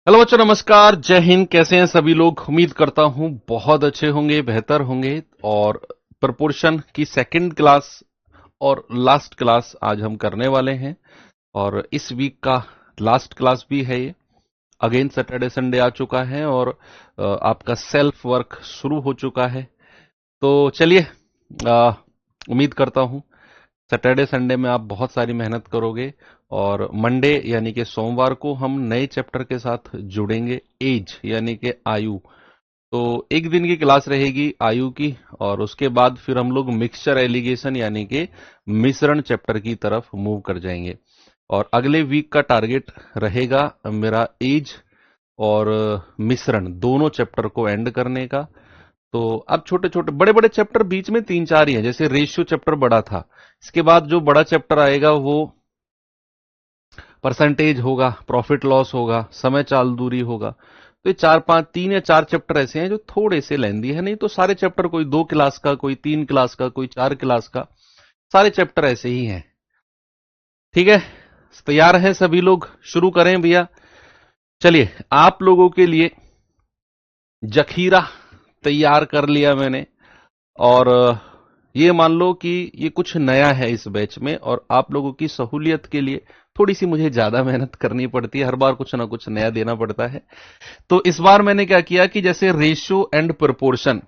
Hello बच्चों, नमस्कार, जय हिंद। कैसे हैं सभी लोग? उम्मीद करता हूं बहुत अच्छे होंगे, बेहतर होंगे। और प्रपोर्शन की सेकंड क्लास और लास्ट क्लास आज हम करने वाले हैं। और इस वीक का लास्ट क्लास भी है ये। अगेन सैटरडे संडे आ चुका है और आपका सेल्फ वर्क शुरू हो चुका है। तो चलिए, उम्मीद करता हूं सैटरडे संडे में आप बहुत सारी मेहनत करोगे और मंडे यानी कि सोमवार को हम नए चैप्टर के साथ जुड़ेंगे, एज यानी कि आयु। तो एक दिन की क्लास रहेगी आयु की, और उसके बाद फिर हम लोग मिक्सचर एलिगेशन यानी कि मिश्रण चैप्टर की तरफ मूव कर जाएंगे। और अगले वीक का टारगेट रहेगा मेरा एज और मिश्रण दोनों चैप्टर को एंड करने का। तो अब छोटे छोटे बड़े बड़े चैप्टर बीच में तीन चार ही हैं। जैसे रेशियो चैप्टर बड़ा था, इसके बाद जो बड़ा चैप्टर आएगा वो परसेंटेज होगा, प्रॉफिट लॉस होगा, समय चाल दूरी होगा। तो ये चार पांच, तीन या चार चैप्टर ऐसे हैं जो थोड़े से लेंदी है। नहीं तो सारे चैप्टर, कोई 2 क्लास का, कोई 3 क्लास का, कोई 4 क्लास का, सारे चैप्टर ऐसे ही हैं। ठीक है, तैयार हैं सभी लोग? शुरू करें भैया। चलिए, आप लोगों के लिए जखीरा तैयार कर लिया मैंने। और ये मान लो कि ये कुछ नया है इस बैच में, और आप लोगों की सहूलियत के लिए थोड़ी सी मुझे ज्यादा मेहनत करनी पड़ती है। हर बार कुछ ना कुछ नया देना पड़ता है। तो इस बार मैंने क्या किया कि जैसे रेशियो एंड प्रोपोर्शन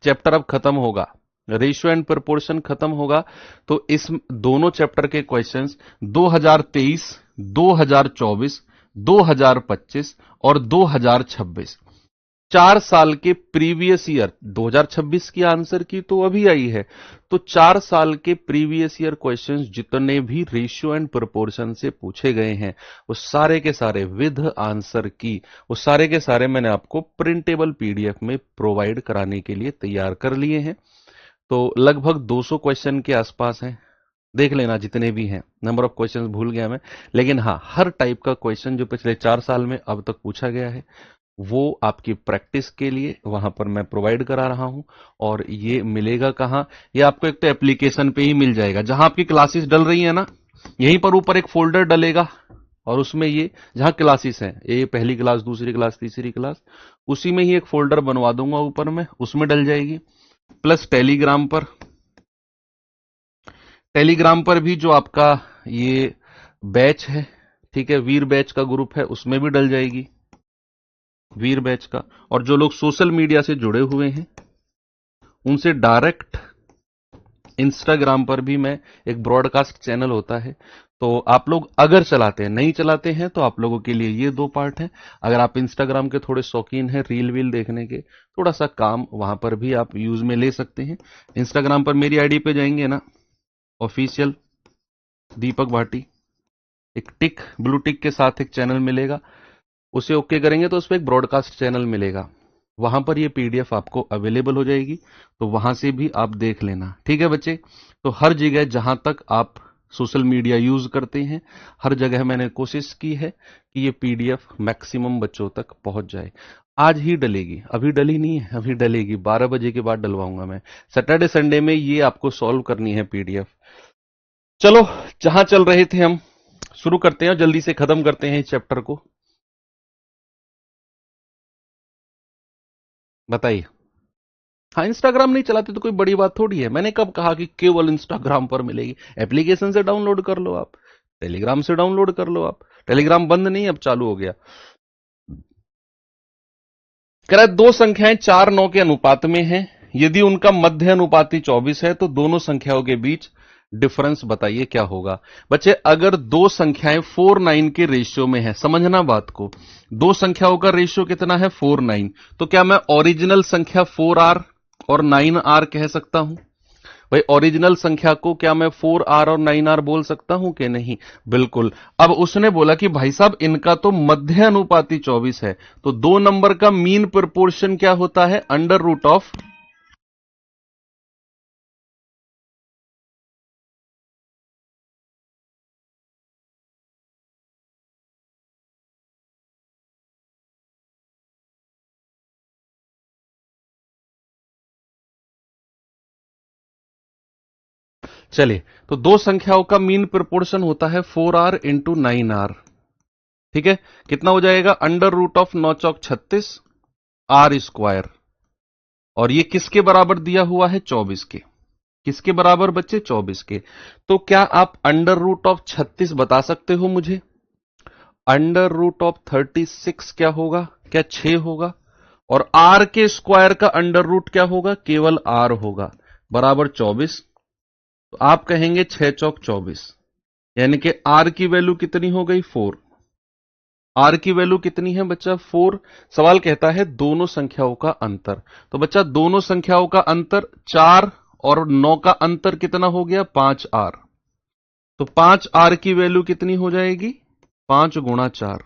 चैप्टर अब खत्म होगा, रेशियो एंड प्रोपोर्शन खत्म होगा, तो इस दोनों चैप्टर के क्वेश्चंस 2023, 2024, 2025 और 2026, 4 साल के प्रीवियस ईयर, 2026 की आंसर की तो अभी आई है, तो 4 साल के प्रीवियस ईयर क्वेश्चंस जितने भी रेशियो एंड प्रोपोर्शन से पूछे गए हैं, वो सारे के सारे विद आंसर की, वो सारे के सारे मैंने आपको प्रिंटेबल पीडीएफ में प्रोवाइड कराने के लिए तैयार कर लिए हैं। तो लगभग 200 क्वेश्चन के आसपास हैं। देख लेना जितने भी हैं, नंबर ऑफ क्वेश्चंस भूल गया मैं। लेकिन हाँ, हर टाइप का क्वेश्चन जो पिछले 4 साल में अब तक पूछा गया है, वो आपकी प्रैक्टिस के लिए वहां पर मैं प्रोवाइड करा रहा हूं। और ये मिलेगा कहां? ये आपको एक तो एप्लीकेशन पे ही मिल जाएगा, जहां आपकी क्लासेस डल रही है ना, यहीं पर ऊपर एक फोल्डर डलेगा। और उसमें ये जहां क्लासेस हैं, ये पहली क्लास, दूसरी क्लास, तीसरी क्लास, उसी में ही एक फोल्डर बनवा दूंगा ऊपर में, उसमें डल जाएगी। प्लस टेलीग्राम पर भी जो आपका ये बैच है, ठीक है, वीर बैच का ग्रुप है, उसमें भी डल जाएगी, वीर बैच का। और जो लोग सोशल मीडिया से जुड़े हुए हैं, उनसे डायरेक्ट इंस्टाग्राम पर भी मैं, एक ब्रॉडकास्ट चैनल होता है, तो आप लोग अगर चलाते हैं, नहीं चलाते हैं, तो आप लोगों के लिए ये 2 पार्ट हैं। अगर आप इंस्टाग्राम के थोड़े शौकीन हैं रील वील देखने के, थोड़ा सा काम वहां पर भी आप यूज में ले सकते हैं। इंस्टाग्राम पर मेरी आईडी पे जाएंगे ना, ऑफिशियल दीपक भाटी, एक टिक, ब्लू टिक के साथ एक चैनल मिलेगा, उसे ओके करेंगे तो उस पर एक ब्रॉडकास्ट चैनल मिलेगा, वहां पर ये पीडीएफ आपको अवेलेबल हो जाएगी। तो वहां से भी आप देख लेना, ठीक है बच्चे? तो हर जगह जहां तक आप सोशल मीडिया यूज करते हैं, हर जगह मैंने कोशिश की है कि ये पीडीएफ मैक्सिमम बच्चों तक पहुंच जाए। आज ही डलेगी, अभी डली नहीं है, अभी डलेगी, 12 बजे के बाद डलवाऊंगा मैं। सैटरडे संडे में ये आपको सॉल्व करनी है पीडीएफ। चलो, जहां चल रहे थे हम, शुरू करते हैं और जल्दी से खत्म करते हैं इस चैप्टर को। बताइए। हाँ, इंस्टाग्राम नहीं चलाते तो कोई बड़ी बात थोड़ी है। मैंने कब कहा कि केवल इंस्टाग्राम पर मिलेगी? एप्लीकेशन से डाउनलोड कर लो आप, टेलीग्राम से डाउनलोड कर लो आप। टेलीग्राम बंद नहीं, अब चालू हो गया। कह रहा है दो संख्याएं 4 9 के अनुपात में हैं, यदि उनका मध्य अनुपाती 24 है तो दोनों संख्याओं के बीच डिफरेंस बताइए क्या होगा। बच्चे, अगर दो संख्याएं 4 9 के रेशियो में है, समझना बात को, दो संख्याओं का रेशियो कितना है? 4 9, तो क्या मैं ओरिजिनल संख्या 4r और 9r कह सकता हूं? भाई, ओरिजिनल संख्या को क्या मैं 4r और 9r बोल सकता हूं कि नहीं? बिल्कुल। अब उसने बोला कि भाई साहब, इनका तो मध्य अनुपाती 24 है, तो दो नंबर का मीन प्रोपोर्शन क्या होता है? Under root of. चलिए, तो दो संख्याओं का मीन प्रोपोर्शन होता है 4r इंटू 9r। ठीक है, कितना हो जाएगा, अंडर रूट ऑफ 9 चौक 36 आर स्क्वायर, और ये किसके बराबर दिया हुआ है, 24 के। किसके बराबर बच्चे, 24 के। तो क्या आप अंडर रूट ऑफ 36 बता सकते हो मुझे? अंडर रूट ऑफ 36 क्या होगा, क्या 6 होगा? और आर के स्क्वायर का अंडर रूट क्या होगा, केवल आर होगा, बराबर 24। तो आप कहेंगे 6 चौक 24, यानी कि आर की वैल्यू कितनी हो गई, 4। आर की वैल्यू कितनी है बच्चा, 4। सवाल कहता है दोनों संख्याओं का अंतर। तो बच्चा दोनों संख्याओं का अंतर 4 और 9 का अंतर कितना हो गया, 5R। तो 5R की वैल्यू कितनी हो जाएगी, 5 गुणा 4,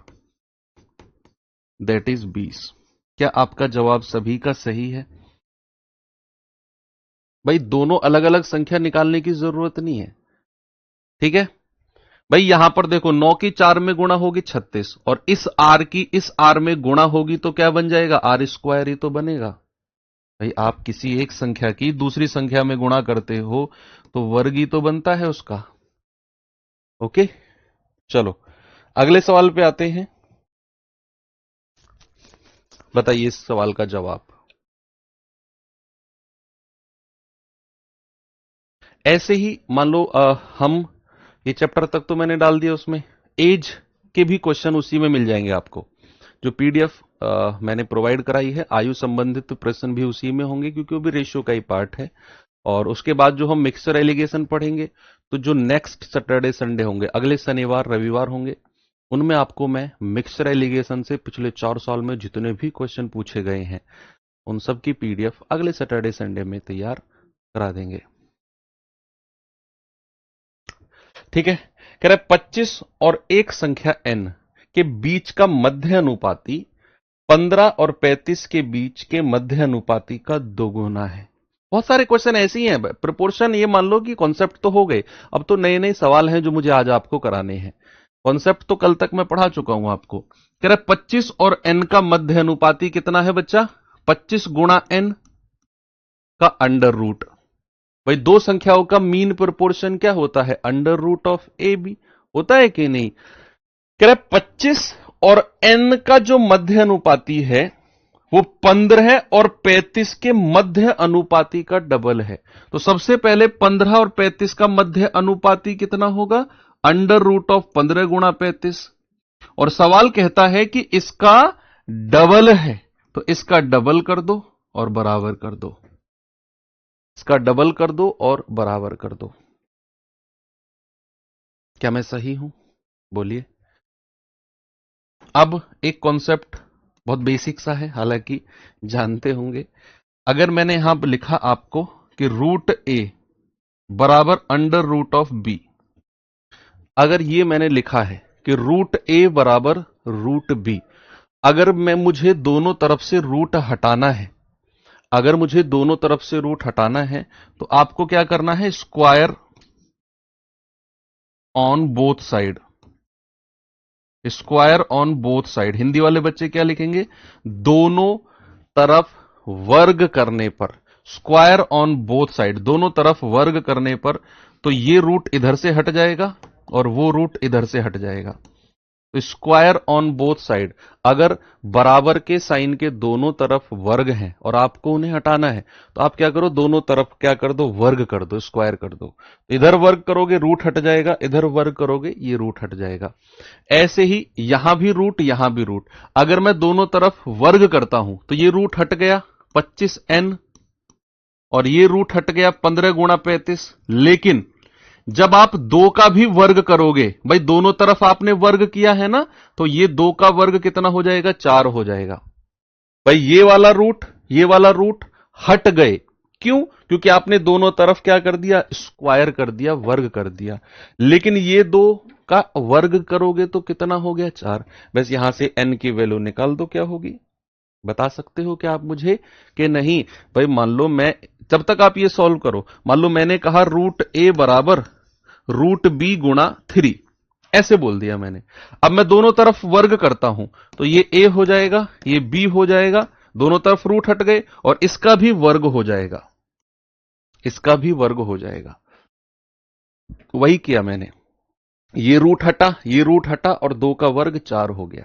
दैट इज 20। क्या आपका जवाब सभी का सही है? भाई दोनों अलग अलग संख्या निकालने की जरूरत नहीं है, ठीक है भाई। यहां पर देखो 9 की 4 में गुणा होगी 36, और इस आर की इस आर में गुणा होगी तो क्या बन जाएगा, आर स्क्वायर ही तो बनेगा। भाई आप किसी एक संख्या की दूसरी संख्या में गुणा करते हो तो वर्ग ही तो बनता है उसका। ओके, चलो अगले सवाल पे आते हैं। बताइए इस सवाल का जवाब। ऐसे ही मान लो हम ये चैप्टर तक तो मैंने डाल दिया, उसमें एज के भी क्वेश्चन उसी में मिल जाएंगे आपको। जो पीडीएफ मैंने प्रोवाइड कराई है, आयु संबंधित प्रश्न भी उसी में होंगे, क्योंकि वो भी रेशियो का ही पार्ट है। और उसके बाद जो हम मिक्सचर एलिगेशन पढ़ेंगे, तो जो नेक्स्ट सैटरडे संडे होंगे, अगले शनिवार रविवार होंगे, उनमें आपको मैं मिक्सचर एलिगेशन से पिछले 4 साल में जितने भी क्वेश्चन पूछे गए हैं उन सब की पीडीएफ अगले सैटरडे संडे में तैयार करा देंगे। ठीक है, कह रहा है 25 और एक संख्या n के बीच का मध्य अनुपाती 15 और 35 के बीच के मध्य अनुपाती का दोगुना है। बहुत सारे क्वेश्चन ऐसे ही हैं। प्रोपोर्शन ये मान लो कि कॉन्सेप्ट तो हो गए, अब तो नए नए सवाल हैं जो मुझे आज आपको कराने हैं। कॉन्सेप्ट तो कल तक मैं पढ़ा चुका हूं आपको। कह रहा है 25 और n का मध्य अनुपाती कितना है बच्चा, 25 गुणा n का अंडर रूट। भाई दो संख्याओं का मीन प्रोपोर्शन क्या होता है, under root of A B, होता है कि नहीं। कह रहा है 25 और n का जो मध्य अनुपाती है वो 15 और 35 के मध्य अनुपाती का डबल है। तो सबसे पहले 15 और 35 का मध्य अनुपाती कितना होगा, अंडर रूट ऑफ 15 गुणा 35। और सवाल कहता है कि इसका डबल है, तो इसका डबल कर दो और बराबर कर दो, इसका डबल कर दो और बराबर कर दो। क्या मैं सही हूं, बोलिए। अब एक कॉन्सेप्ट बहुत बेसिक सा है, हालांकि जानते होंगे। अगर मैंने यहां पर लिखा आपको कि रूट ए बराबर अंडर रूट ऑफ बी, अगर ये मैंने लिखा है कि रूट ए बराबर रूट बी, अगर मुझे दोनों तरफ से रूट हटाना है, अगर मुझे दोनों तरफ से रूट हटाना है तो आपको क्या करना है, square on both side, square on both side. Hindi वाले बच्चे क्या लिखेंगे, दोनों तरफ वर्ग करने पर, स्क्वायर ऑन बोथ साइड, दोनों तरफ वर्ग करने पर, तो ये रूट इधर से हट जाएगा और वो रूट इधर से हट जाएगा। तो स्क्वायर ऑन बोथ साइड, अगर बराबर के साइन के दोनों तरफ वर्ग हैं और आपको उन्हें हटाना है तो आप क्या करो, दोनों तरफ क्या कर दो, वर्ग कर दो, स्क्वायर कर दो। इधर वर्ग करोगे रूट हट जाएगा, इधर वर्ग करोगे ये रूट हट जाएगा। ऐसे ही यहां भी रूट, यहां भी रूट। अगर मैं दोनों तरफ वर्ग करता हूं तो ये रूट हट गया 25n, और ये रूट हट गया 15 गुणा 35। लेकिन जब आप 2 का भी वर्ग करोगे, भाई दोनों तरफ आपने वर्ग किया है ना, तो ये 2 का वर्ग कितना हो जाएगा, 4 हो जाएगा। भाई ये वाला रूट हट गए, क्यों, क्योंकि आपने दोनों तरफ क्या कर दिया, स्क्वायर कर दिया, वर्ग कर दिया। लेकिन ये 2 का वर्ग करोगे तो कितना हो गया, 4। बस यहां से n की वैल्यू निकाल दो, क्या होगी, बता सकते हो क्या आप मुझे कि नहीं। भाई मान लो मैं, जब तक आप ये सॉल्व करो, मान लो मैंने कहा रूट ए बराबर रूट बी गुणा 3, ऐसे बोल दिया मैंने। अब मैं दोनों तरफ वर्ग करता हूं तो ये ए हो जाएगा, ये बी हो जाएगा, दोनों तरफ रूट हट गए, और इसका भी वर्ग हो जाएगा, इसका भी वर्ग हो जाएगा। वही किया मैंने। ये रूट हटा, ये रूट हटा और 2 का वर्ग 4 हो गया।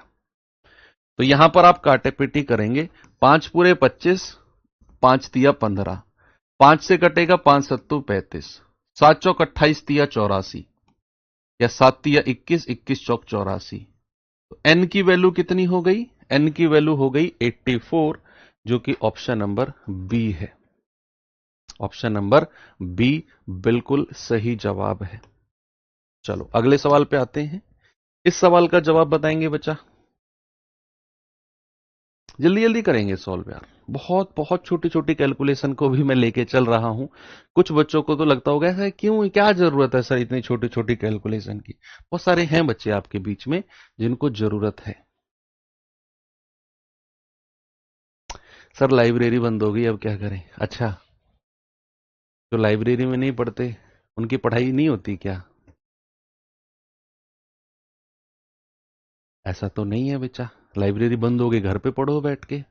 तो यहां पर आप काटे पिटी करेंगे। 5 पूरे 25, 5 तिया 15, 5 से कटेगा 5 सत्तू 35, 7 चौक 28 तिया 84, या 7 तिया 21, 21 चौक 84। तो एन की वैल्यू कितनी हो गई? एन की वैल्यू हो गई 84, जो कि ऑप्शन नंबर बी है। ऑप्शन नंबर बी बिल्कुल सही जवाब है। चलो अगले सवाल पे आते हैं। इस सवाल का जवाब बताएंगे बच्चा? जल्दी जल्दी करेंगे सॉल्व यार। बहुत बहुत छोटी छोटी कैलकुलेशन को भी मैं लेके चल रहा हूं। कुछ बच्चों को तो लगता होगा ऐसा क्यों, क्या जरूरत है सर इतनी छोटी छोटी कैलकुलेशन की? बहुत सारे हैं बच्चे आपके बीच में जिनको जरूरत है। सर लाइब्रेरी बंद हो गई, अब क्या करें? अच्छा, जो लाइब्रेरी में नहीं पढ़ते उनकी पढ़ाई नहीं होती क्या? ऐसा तो नहीं है बच्चा, लाइब्रेरी बंद हो गई, घर पे पढ़ो बैठ के।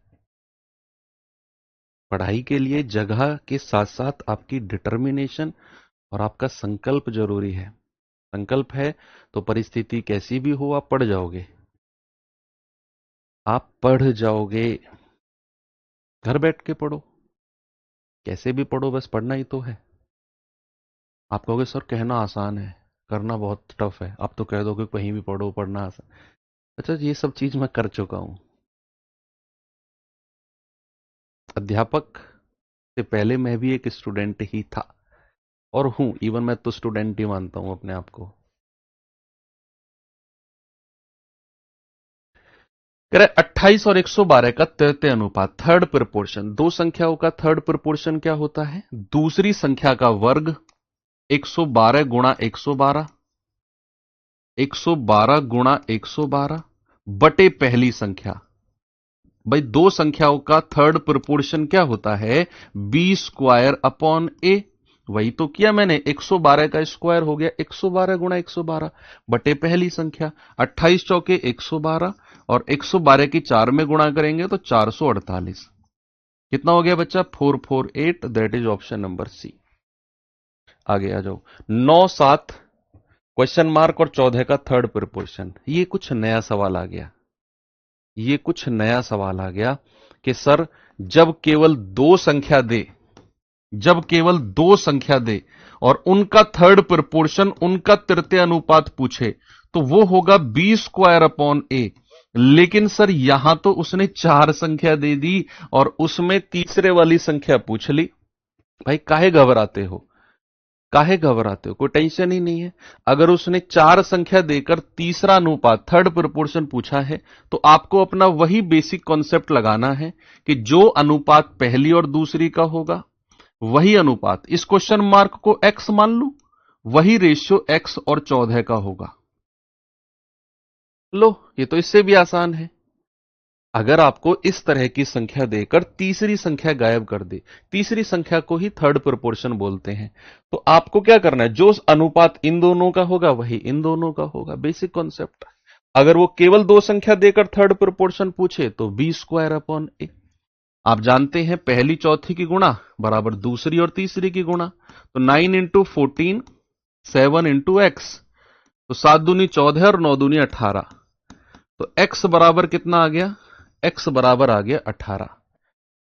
पढ़ाई के लिए जगह के साथ साथ आपकी डिटर्मिनेशन और आपका संकल्प जरूरी है। संकल्प है तो परिस्थिति कैसी भी हो आप पढ़ जाओगे, आप पढ़ जाओगे। घर बैठ के पढ़ो, कैसे भी पढ़ो, बस पढ़ना ही तो है। आप कहोगे सर कहना आसान है, करना बहुत टफ है। आप तो कह दोगे कहीं भी पढ़ो, पढ़ना आसान। अच्छा, ये सब चीज मैं कर चुका हूं। अध्यापक से पहले मैं भी एक स्टूडेंट ही था और हूं, इवन मैं तो स्टूडेंट ही मानता हूं अपने आप को। कह रहे 28 और 112 का तृतीय अनुपात, थर्ड प्रपोर्शन। दो संख्याओं का थर्ड प्रपोर्शन क्या होता है? दूसरी संख्या का वर्ग 112 गुणा 112, 112 गुणा 112 बटे पहली संख्या। भाई दो संख्याओं का थर्ड प्रपोर्शन क्या होता है? बी स्क्वायर अपॉन ए। वही तो किया मैंने, 112 का स्क्वायर हो गया 112 गुणा 112 बटे पहली संख्या। 28 चौके 112 और 112 की 4 में गुणा करेंगे तो 448। कितना हो गया बच्चा? 448। That is option number C. आगे आ जाओ। 9 7 क्वेश्चन मार्क और 14 का थर्ड प्रपोर्शन। ये कुछ नया सवाल आ गया, ये कुछ नया सवाल आ गया कि सर जब केवल दो संख्या दे, जब केवल दो संख्या दे और उनका थर्ड प्रपोर्शन, उनका तृतीय अनुपात पूछे तो वो होगा बी स्क्वायर अपॉन ए। लेकिन सर यहां तो उसने चार संख्या दे दी और उसमें तीसरे वाली संख्या पूछ ली। भाई काहे घबराते हो, काहे घबराते हो? कोई टेंशन ही नहीं है। अगर उसने चार संख्या देकर तीसरा अनुपात, थर्ड प्रपोर्शन पूछा है तो आपको अपना वही बेसिक कॉन्सेप्ट लगाना है कि जो अनुपात पहली और दूसरी का होगा वही अनुपात, इस क्वेश्चन मार्क को x मान लू, वही रेशियो x और 14 का होगा। लो, ये तो इससे भी आसान है। अगर आपको इस तरह की संख्या देकर तीसरी संख्या गायब कर दे, तीसरी संख्या को ही थर्ड प्रोपोर्शन बोलते हैं, तो आपको क्या करना है? जो अनुपात इन दोनों का होगा वही इन दोनों का होगा। Basic concept. अगर वो केवल दो संख्या देकर थर्ड प्रोपोर्शन पूछे तो बी स्क्वायर अपॉन ए। आप जानते हैं पहली चौथी की गुणा बराबर दूसरी और तीसरी की गुणा। तो 9 इंटू 14, 7 इंटू एक्स, तो 7 दूनी 14 और 9 दूनी 18। तो x बराबर कितना आ गया? x बराबर आ गया 18।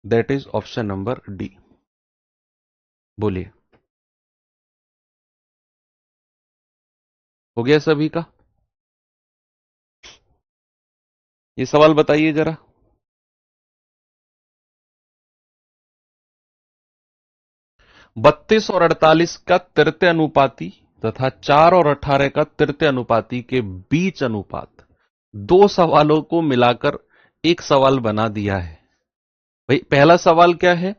That is option number D. बोलिए, हो गया सभी का? ये सवाल बताइए जरा। 32 और 48 का तृतीय अनुपाती तथा 4 और 18 का तृतीय अनुपाती के बीच अनुपात, दो सवालों को मिलाकर एक सवाल बना दिया है। भाई पहला सवाल क्या है?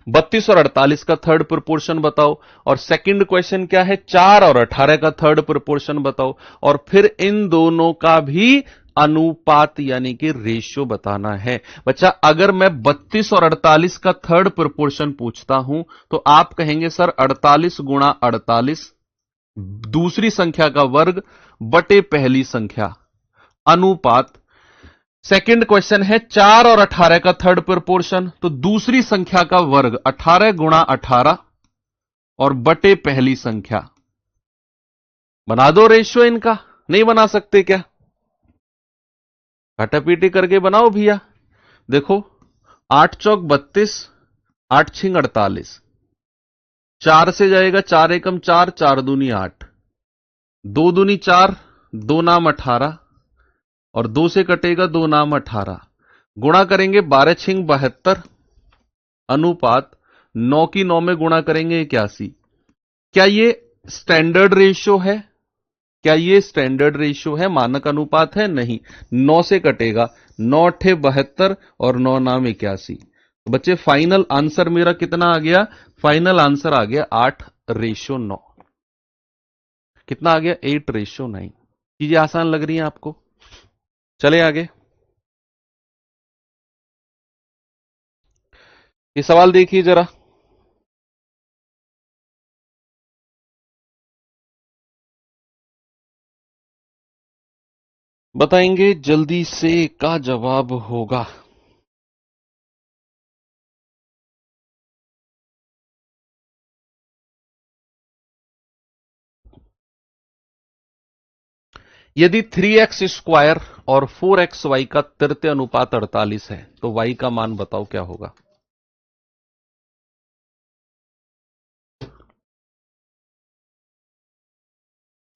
32 और 48 का थर्ड प्रोपोर्शन बताओ। और सेकंड क्वेश्चन क्या है? 4 और 18 का थर्ड प्रोपोर्शन बताओ। और फिर इन दोनों का भी अनुपात यानी कि रेशियो बताना है। बच्चा अगर मैं 32 और 48 का थर्ड प्रोपोर्शन पूछता हूं तो आप कहेंगे सर 48 गुणा 48, दूसरी संख्या का वर्ग बटे पहली संख्या, अनुपात। सेकंड क्वेश्चन है 4 और 18 का थर्ड प्रोपोर्शन, तो दूसरी संख्या का वर्ग 18 गुणा 18 और बटे पहली संख्या। बना दो रेशियो इनका, नहीं बना सकते क्या? काटापीटी करके बनाओ भैया। देखो, 8 चौक 32, 8 छिंग 48, 4 से जाएगा 4 एकम 4, 4 दूनी 8, 2 दूनी 4, 2 नाम 18, और 2 से कटेगा 2 नाम 18, गुणा करेंगे 12 छिंग 72, अनुपात 9 की 9 में गुणा करेंगे 81। क्या ये स्टैंडर्ड रेशियो है? क्या ये स्टैंडर्ड रेशियो है, मानक अनुपात है? नहीं। 9 से कटेगा, 9 8 72 और 9 नाम 81। तो बच्चे फाइनल आंसर मेरा कितना आ गया? फाइनल आंसर आ गया 8:9। कितना आ गया? 8:9। चीजें आसान लग रही हैं आपको? चले आगे। ये सवाल देखिए जरा। बताएंगे जल्दी से का जवाब होगा। यदि 3x² और 4xy का तृतीय अनुपात 48 है तो y का मान बताओ क्या होगा?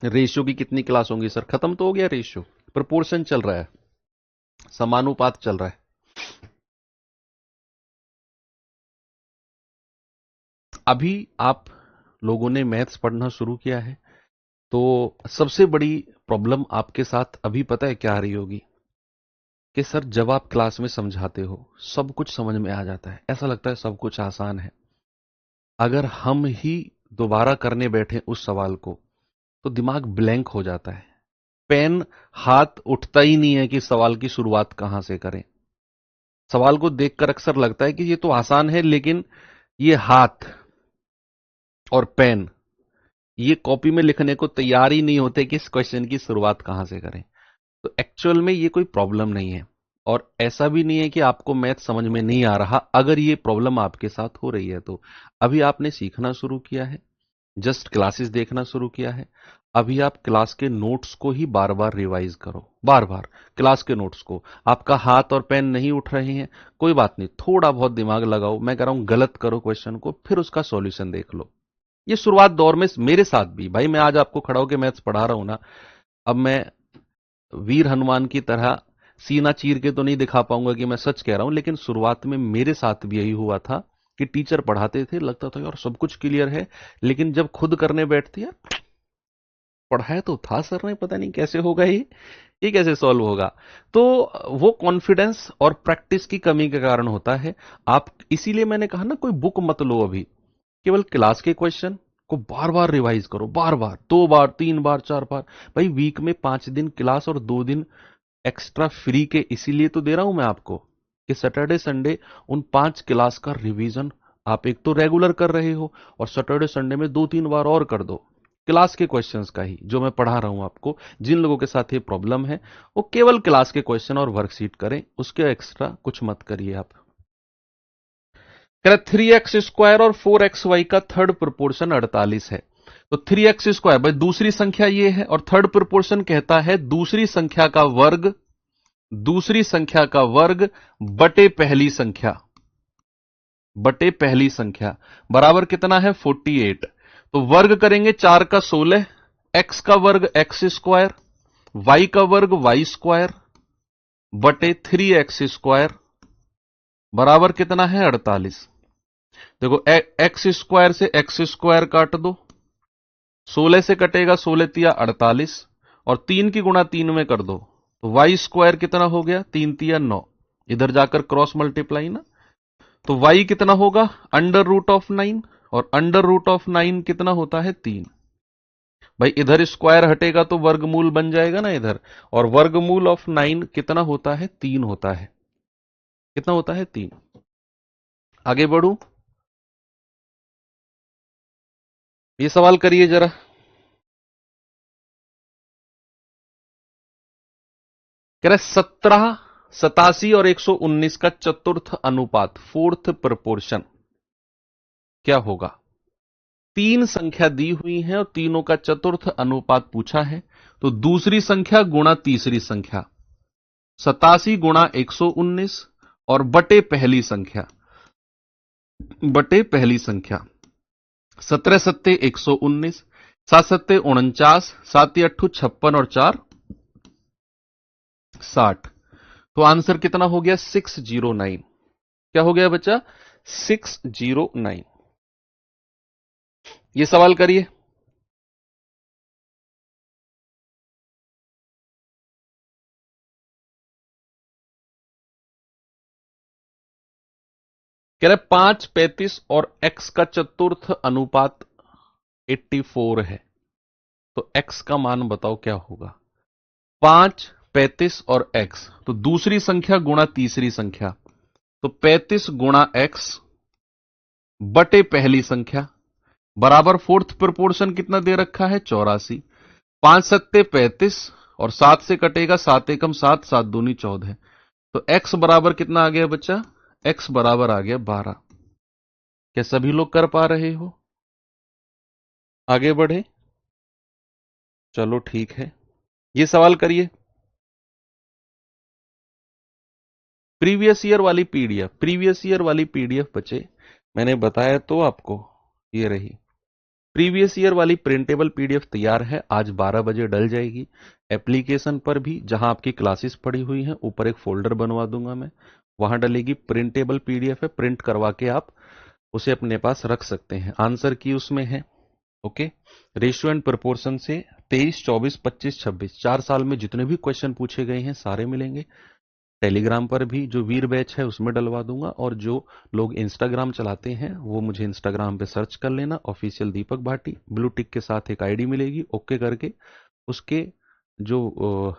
रेशियो की कितनी क्लास होंगी सर? खत्म तो हो गया रेशियो, प्रोपोर्शन चल रहा है, समानुपात चल रहा है। अभी आप लोगों ने मैथ्स पढ़ना शुरू किया है तो सबसे बड़ी प्रॉब्लम आपके साथ अभी पता है क्या आ रही होगी? कि सर जब आप क्लास में समझाते हो सब कुछ समझ में आ जाता है, ऐसा लगता है सब कुछ आसान है। अगर हम ही दोबारा करने बैठे उस सवाल को तो दिमाग ब्लैंक हो जाता है, पेन हाथ उठता ही नहीं है कि सवाल की शुरुआत कहां से करें। सवाल को देखकर अक्सर लगता है कि ये तो आसान है, लेकिन ये हाथ और पेन ये कॉपी में लिखने को तैयार ही नहीं होते कि इस क्वेश्चन की शुरुआत कहां से करें। तो एक्चुअल में ये कोई प्रॉब्लम नहीं है, और ऐसा भी नहीं है कि आपको मैथ समझ में नहीं आ रहा। अगर ये प्रॉब्लम आपके साथ हो रही है तो अभी आपने सीखना शुरू किया है, जस्ट क्लासेस देखना शुरू किया है। अभी आप क्लास के नोट्स को ही बार बार रिवाइज करो, बार बार क्लास के नोट्स को। आपका हाथ और पेन नहीं उठ रहे हैं, कोई बात नहीं, थोड़ा बहुत दिमाग लगाओ। मैं कह रहा हूं गलत करो क्वेश्चन को, फिर उसका सॉल्यूशन देख लो। ये शुरुआत दौर में मेरे साथ भी, भाई मैं आज आपको खड़ा होकर मैथ्स पढ़ा रहा हूं ना, अब मैं वीर हनुमान की तरह सीना चीर के तो नहीं दिखा पाऊंगा कि मैं सच कह रहा हूं, लेकिन शुरुआत में मेरे साथ भी यही हुआ था कि टीचर पढ़ाते थे, लगता था यार सब कुछ क्लियर है, लेकिन जब खुद करने बैठते यार पढ़ाया तो था सर ने, पता नहीं कैसे होगा ये कैसे सॉल्व होगा। तो वो कॉन्फिडेंस और प्रैक्टिस की कमी के कारण होता है। आप इसीलिए मैंने कहा ना, कोई बुक मत लो अभी, केवल क्लास के क्वेश्चन को बार बार रिवाइज करो, बार बार, 2 बार 3 बार 4 बार। भाई वीक में 5 दिन क्लास और 2 दिन एक्स्ट्रा फ्री के इसीलिए तो दे रहा हूं मैं आपको कि सैटरडे संडे उन 5 क्लास का रिवीजन आप एक तो रेगुलर कर रहे हो, और सैटरडे संडे में 2 3 बार और कर दो क्लास के क्वेश्चंस का ही जो मैं पढ़ा रहा हूं आपको। जिन लोगों के साथ ये प्रॉब्लम है वो केवल क्लास के क्वेश्चन और वर्कशीट करें, उसके एक्स्ट्रा कुछ मत करिए आप। कह रहा 3x² और 4xy का थर्ड प्रोपोर्शन 48 है। तो 3x² भाई दूसरी संख्या ये है, और थर्ड प्रोपोर्शन कहता है दूसरी संख्या का वर्ग, दूसरी संख्या का वर्ग बटे पहली संख्या, बटे पहली संख्या बराबर कितना है? 48। तो वर्ग करेंगे 4 का 16, x का वर्ग x², y का वर्ग y² बटे 3x² बराबर कितना है? 48। देखो x² से x² काट दो, 16 से कटेगा 16 तिया 48, और 3 की गुणा 3 में कर दो तो y² कितना हो गया? 3 तिया 9, इधर जाकर क्रॉस मल्टीप्लाई ना, तो y कितना होगा? √9, और √9 कितना होता है? 3। भाई इधर स्क्वायर हटेगा तो वर्गमूल बन जाएगा ना इधर, और वर्गमूल ऑफ 9 कितना होता है? 3 होता है। कितना होता है? 3। आगे बढ़ू, ये सवाल करिए जरा। कह रहे 17, 87 और 119 का चतुर्थ अनुपात, फोर्थ प्रोपोर्शन क्या होगा? तीन संख्या दी हुई है और तीनों का चतुर्थ अनुपात पूछा है, तो दूसरी संख्या गुणा तीसरी संख्या 87 गुणा 119 और बटे पहली संख्या 17 सत्ते 119, 7 सत्ते 49, 7 अट्ठू 56 और 4 60। तो आंसर कितना हो गया? 609। क्या हो गया बच्चा? 609। ये सवाल करिए। कह रहे 5, 35 और x का चतुर्थ अनुपात 84 है, तो x का मान बताओ क्या होगा? 5, 35 और x, तो दूसरी संख्या गुणा तीसरी संख्या, तो 35 गुणा x बटे पहली संख्या बराबर फोर्थ प्रोपोर्शन कितना दे रखा है? 84। 5 सत्ते 35 और 7 से कटेगा 7 एकम 7, 7 दूनी 14। तो x बराबर कितना आ गया बच्चा? x बराबर आ गया 12। क्या सभी लोग कर पा रहे हो? आगे बढ़े? चलो ठीक है, ये सवाल करिए। प्रीवियस ईयर वाली पीडीएफ बच्चे, मैंने बताया तो आपको, ये रही प्रीवियस ईयर वाली प्रिंटेबल पीडीएफ तैयार है। आज 12 बजे डल जाएगी। एप्लीकेशन पर भी जहां आपकी क्लासेस पड़ी हुई हैं ऊपर एक फोल्डर बनवा दूंगा मैं, वहां डलेगी। प्रिंटेबल पीडीएफ है, प्रिंट करवा के आप उसे अपने पास रख सकते हैं। आंसर की उसमें है। ओके, रेशियो एंड प्रोपोर्शन से 23, 24, 25, 26 4 साल में जितने भी क्वेश्चन पूछे गए हैं सारे मिलेंगे। टेलीग्राम पर भी जो वीर बैच है उसमें डलवा दूंगा, और जो लोग इंस्टाग्राम चलाते हैं वो मुझे इंस्टाग्राम पे सर्च कर लेना, ऑफिशियल दीपक भाटी, ब्लू टिक के साथ एक आईडी मिलेगी, ओके करके उसके जो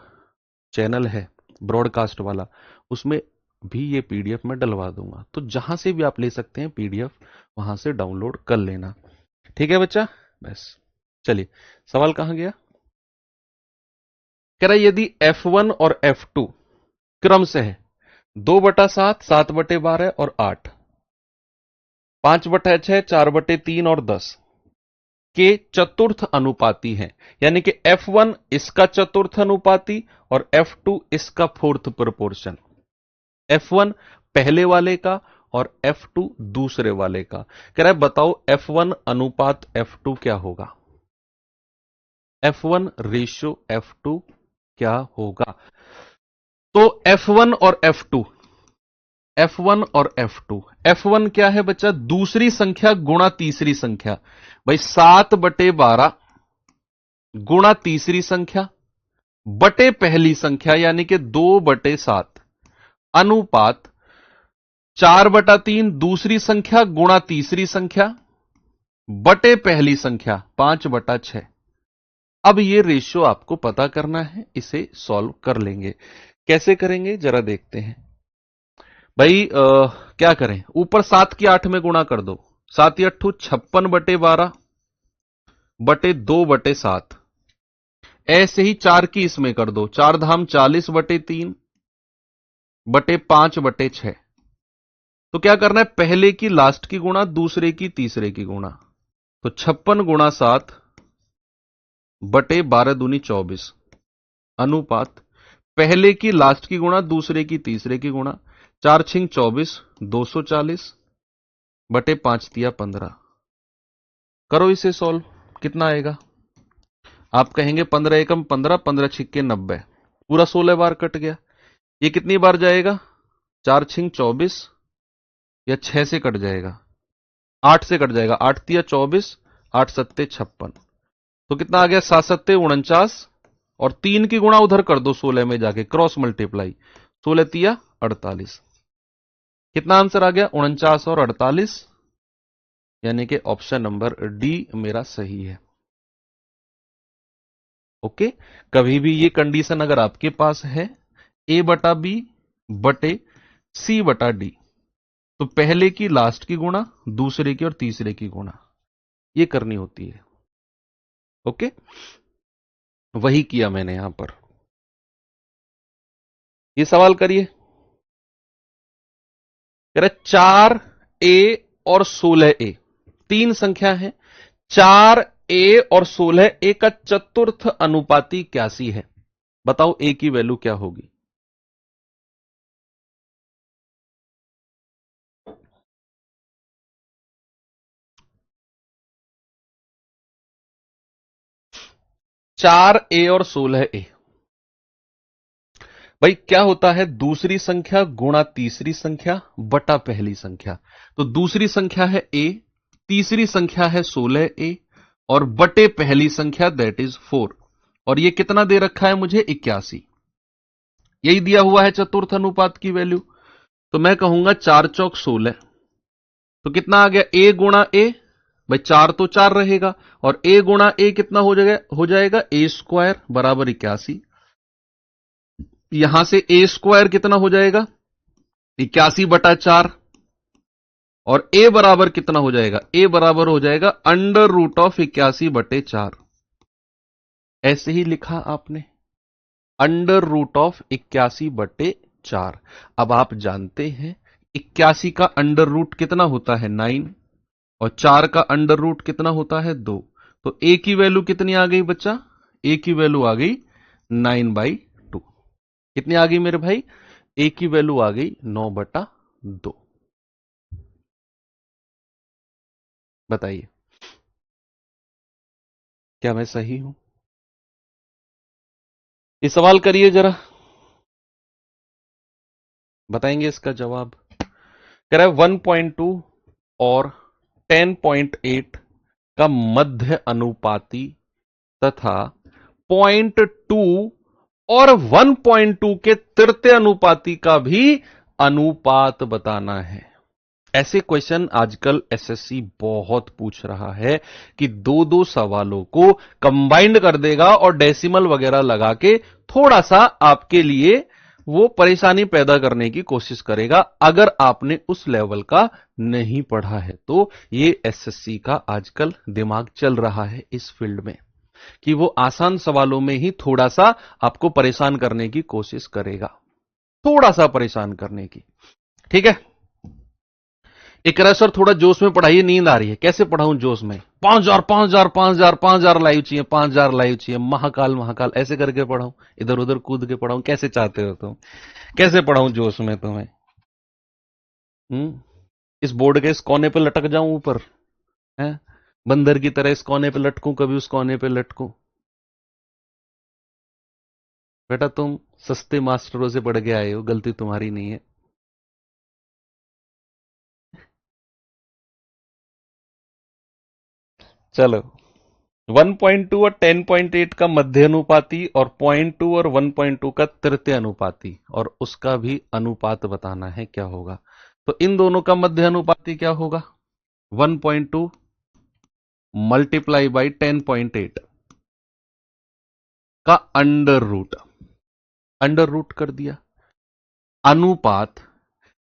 चैनल है ब्रॉडकास्ट वाला, उसमें भी ये पीडीएफ में डलवा दूंगा। तो जहां से भी आप ले सकते हैं पीडीएफ, वहां से डाउनलोड कर लेना। ठीक है बच्चा? बस चलिए, सवाल कहां गया? कह रहा है यदि F1 और F2 क्रम से है 2/7, 7/12 और 8, 5/6, 4/3 और 10 के चतुर्थ अनुपाती हैं, यानी कि F1 इसका चतुर्थ अनुपाती और F2 इसका फोर्थ प्रोपोर्शन। F1 पहले वाले का और F2 दूसरे वाले का। कह रहा है बताओ F1 अनुपात F2 क्या होगा? F1 रेशियो F2 क्या होगा? तो F1 और F2, F1 और F2, F1 क्या है बच्चा? दूसरी संख्या गुणा तीसरी संख्या। भाई 7/12 गुणा तीसरी संख्या बटे पहली संख्या, यानी कि 2/7 अनुपात 4/3 दूसरी संख्या गुणा तीसरी संख्या बटे पहली संख्या 5/6। अब ये रेशियो आपको पता करना है, इसे सॉल्व कर लेंगे। कैसे करेंगे जरा देखते हैं। भाई क्या करें? ऊपर 7 की 8 में गुणा कर दो, 7 अट्ठू 56/12 बटे 2/7। ऐसे ही 4 की इसमें कर दो, 4 धाम 40/3 बटे 5/6। तो क्या करना है? पहले की लास्ट की गुणा, दूसरे की तीसरे की गुणा। तो 56 गुणा 7 बटे 12 दूनी 24 अनुपात पहले की लास्ट की गुणा, दूसरे की तीसरे की गुणा। 4 छिंग 24, 240 बटे 5 तिया 15। करो इसे सॉल्व, कितना आएगा? आप कहेंगे 15 एकम 15, 15 छिक्के 90, पूरा 16 बार कट गया। ये कितनी बार जाएगा? 4 छिंग 24 या 6 से कट जाएगा? 8 से कट जाएगा। 8 तिया 24, 8 सत्ते 56, तो कितना आ गया? 7 सत्ते 49, और 3 की गुणा उधर कर दो 16 में जाके, क्रॉस मल्टीप्लाई, 16 तिया 48। कितना आंसर आ गया? 49 और 48, यानी कि ऑप्शन नंबर डी मेरा सही है। ओके, कभी भी ये कंडीशन अगर आपके पास है A/B बटे C/D, तो पहले की लास्ट की गुणा, दूसरे की और तीसरे की गुणा, ये करनी होती है। ओके, वही किया मैंने यहां पर। ये सवाल करिए। कह रहे 4A और 16A तीन संख्या है। 4a और 16a का चतुर्थ अनुपाती 81 है। बताओ a की वैल्यू क्या होगी? चार ए और 16a। भाई क्या होता है? दूसरी संख्या गुणा तीसरी संख्या बटा पहली संख्या। तो दूसरी संख्या है a, तीसरी संख्या है 16a और बटे पहली संख्या दैट इज 4। और ये कितना दे रखा है मुझे? 81। यही दिया हुआ है चतुर्थ अनुपात की वैल्यू। तो मैं कहूंगा 4 चौक 16। तो कितना आ गया? a गुणा a। भाई 4 तो 4 रहेगा और a गुणा a कितना हो जाएगा a स्क्वायर बराबर 81। यहां से a स्क्वायर कितना हो जाएगा? 81 बटा 4। और a बराबर कितना हो जाएगा? a बराबर हो जाएगा अंडर रूट ऑफ 81 बटे 4। ऐसे ही लिखा आपने, अंडर रूट ऑफ 81 बटे 4। अब आप जानते हैं 81 का अंडर रूट कितना होता है? 9। और 4 का अंडर रूट कितना होता है? 2। तो a की वैल्यू कितनी आ गई बच्चा? a की वैल्यू आ गई 9/2। कितनी आ गई मेरे भाई? a की वैल्यू आ गई 9/2। बताइए क्या मैं सही हूं? ये सवाल करिए जरा, बताएंगे इसका जवाब। कह रहा है 1.2 और 10.8 का मध्य अनुपाती तथा 0.2 और 1.2 के तृतीय अनुपाती का भी अनुपात बताना है। ऐसे क्वेश्चन आजकल एसएससी बहुत पूछ रहा है कि दो दो सवालों को कंबाइंड कर देगा और डेसिमल वगैरह लगा के थोड़ा सा आपके लिए वो परेशानी पैदा करने की कोशिश करेगा। अगर आपने उस लेवल का नहीं पढ़ा है तो ये एसएससी का आजकल दिमाग चल रहा है इस फील्ड में कि वो आसान सवालों में ही थोड़ा सा आपको परेशान करने की कोशिश करेगा, थोड़ा सा परेशान करने की। ठीक है, इकरा सर थोड़ा जोश में पढ़ाइए, नींद आ रही है। कैसे पढ़ाऊं जोश में? 5,000 5,000 5,000 5,000 लाइव चाहिए, 5,000 लाइव चाहिए, महाकाल महाकाल ऐसे करके पढ़ाऊं, इधर उधर कूद के पढ़ाऊं? कैसे चाहते हो तुम? कैसे पढ़ाऊं जोश में तुम्हें? इस बोर्ड के इस कोने पे लटक जाऊं ऊपर है? बंदर की तरह इस कोने पे लटकूं, कभी उस कोने पे लटकूं? बेटा तुम सस्ते मास्टरों से पढ़ के आए हो, गलती तुम्हारी नहीं है। चलो, 1.2 और 10.8 का मध्य अनुपाती और 0.2 और 1.2 का तृतीय अनुपाती और उसका भी अनुपात बताना है क्या होगा। तो इन दोनों का मध्य अनुपाती क्या होगा? 1.2 मल्टीप्लाई बाई 10.8 का अंडर रूट कर दिया। अनुपात